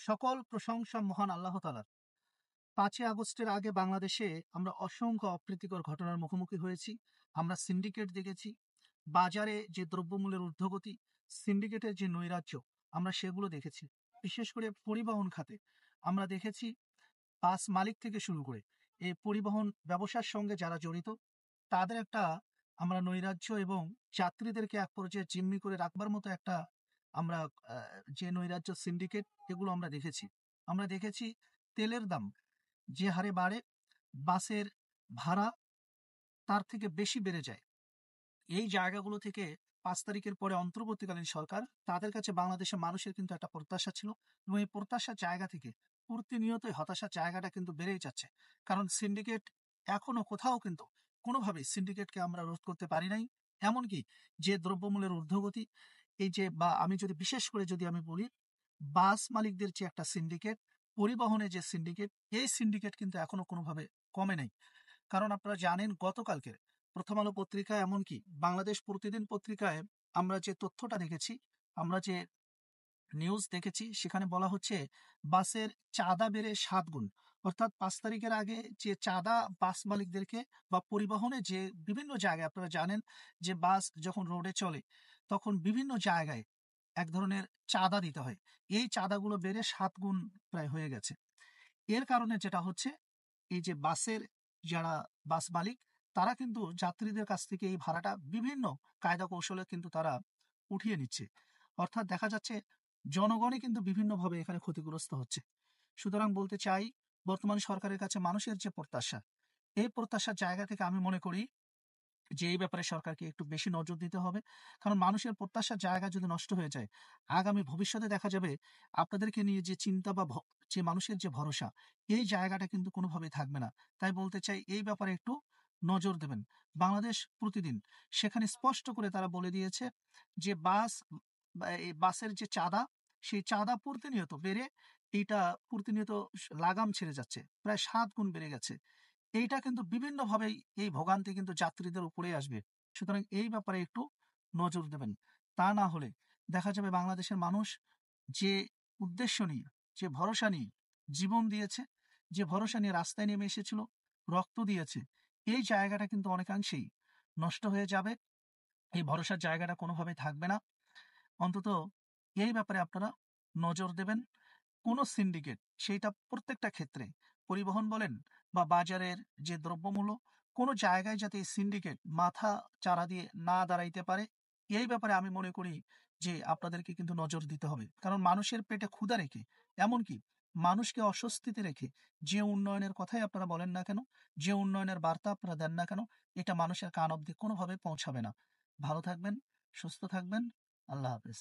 সকল প্রশংসা মহান আল্লাহ তাআলার। ৫ই আগস্টের আগে বাংলাদেশে আমরা অসংখ্য অপ্রীতিকর ঘটনার মুখোমুখি হয়েছি। আমরা সিন্ডিকেট দেখেছি। বাজারে যে দ্রব্যমূল্যের ঊর্ধ্বগতি, সিন্ডিকেটের যে নৈরাজ্য, আমরা সেগুলো দেখেছি। বিশেষ করে পরিবহন খাতে আমরা দেখেছি বাস মালিক থেকে শুরু করে এই পরিবহন ব্যবসার সঙ্গে যারা জড়িত, তাদের একটা আমরা নৈরাজ্য এবং যাত্রীদেরকে এক পর্যায়ে জিম্মি করে রাখবার মতো একটা আমরা যে নৈরাজ্য সিন্ডিকেট, এগুলো আমরা দেখেছি। আমরা দেখেছি তেলের দাম যে হারে বাড়ে, বাসের ভাড়া তার থেকে বেশি বেড়ে যায়। এই জায়গাগুলো থেকে ৫ তারিখের পরে অন্তর্বর্তীকালীন সরকার, তাদের কাছে বাংলাদেশের মানুষের কিন্তু একটা প্রত্যাশা ছিল এবং এই প্রত্যাশার জায়গা থেকে প্রতিনিয়তই হতাশার জায়গাটা কিন্তু বেড়েই যাচ্ছে। কারণ সিন্ডিকেট এখনো কোথাও কিন্তু কোনোভাবেই সিন্ডিকেটকে আমরা রোধ করতে পারি নাই। এমনকি যে দ্রব্যমূল্যের ঊর্ধ্বগতি, এই যে বা আমি যদি বিশেষ করে যদি আমি বলি, বাস মালিকদের যে একটা সিন্ডিকেট, পরিবহনের যে সিন্ডিকেট, এই সিন্ডিকেট কিন্তু এখনো কোনোভাবে কমে নাই। কারণ আপনারা জানেন গতকালকের প্রথম আলো পত্রিকায়, এমনকি বাংলাদেশ প্রতিদিন পত্রিকায় আমরা যে তথ্যটা দেখেছি, আমরা যে নিউজ দেখেছি, সেখানে বলা হচ্ছে বাসের চাঁদা বেড়ে ৭ গুণ। অর্থাৎ ৫ তারিখের আগে যে চাঁদা বাস মালিকদেরকে বা পরিবহনে যে বিভিন্ন জায়গায় আপনারা জানেন যে বাস যখন রোডে চলে তখন বিভিন্ন জায়গায় এক ধরনের চাঁদা দিতে হয়। এই চাঁদাগুলো বেড়ে ৭ গুণ প্রায় হয়ে গেছে। এর কারণে যেটা হচ্ছে, এই যে বাসের যারা বাস মালিক, তারা কিন্তু যাত্রীদের কাছ থেকে এই ভাড়াটা বিভিন্ন কায়দা কৌশলে কিন্তু তারা উঠিয়ে নিচ্ছে। অর্থাৎ দেখা যাচ্ছে জনগণই কিন্তু বিভিন্নভাবে এখানে ক্ষতিগ্রস্ত হচ্ছে। সুতরাং বলতে চাই, বর্তমান সরকারের কাছে মানুষের যে প্রত্যাশা, এই প্রত্যাশার জায়গা থেকে আমি মনে করি যে এই ব্যাপারে সরকারকে একটু বেশি নজর দিতে হবে। কারণ মানুষের প্রত্যাশার জায়গা যদি নষ্ট হয়ে যায়, আগামী ভবিষ্যতে দেখা যাবে আপনাদেরকে নিয়ে যে চিন্তা বা যে মানুষের যে ভরসা, এই জায়গাটা কিন্তু কোনোভাবেই থাকবে না। তাই বলতে চাই এই ব্যাপারে একটু নজর দেবেন। বাংলাদেশ প্রতিদিন সেখানে স্পষ্ট করে তারা বলে দিয়েছে যে বাস বা এই বাসের যে চাঁদা, সেই চাঁদা প্রতিনিয়ত বেড়ে এইটা প্রতিনিয়ত লাগাম ছেড়ে যাচ্ছে। প্রায় ৭ গুণ বেড়ে গেছে। এইটা কিন্তু বিভিন্নভাবেই এই ভোগান্তি কিন্তু যাত্রীদের উপরেই আসবে। সুতরাং এই ব্যাপারে একটু নজর দেবেন। তা না হলে দেখা যাবে বাংলাদেশের মানুষ যে উদ্দেশ্য নিয়ে, যে ভরসা নিয়ে জীবন দিয়েছে, যে ভরসা নিয়ে রাস্তায় নেমে এসেছিল, রক্ত দিয়েছে, এই জায়গাটা কিন্তু অনেকাংশেই নষ্ট হয়ে যাবে। এই ভরসার জায়গাটা কোনোভাবেই থাকবে না। অন্তত এই ব্যাপারে আপনারা নজর দেবেন। কোনো সিন্ডিকেট, সেইটা প্রত্যেকটা ক্ষেত্রে পরিবহন বলেন বা বাজারের যে দ্রব্যমূল্য, কোনো জায়গায় যাতে এই সিন্ডিকেট মাথা চাড়া দিয়ে না দাঁড়াইতে পারে, এই ব্যাপারে আমি মনে করি যে আপনাদেরকে কিন্তু নজর দিতে হবে। কারণ মানুষের পেটে ক্ষুধা রেখে, এমনকি মানুষকে অস্বস্তিতে রেখে যে উন্নয়নের কথাই আপনারা বলেন না কেন, যে উন্নয়নের বার্তা আপনারা দেন না কেন, এটা মানুষের কান অব্দি কোনোভাবে পৌঁছাবে না। ভালো থাকবেন, সুস্থ থাকবেন। আল্লাহ হাফেজ।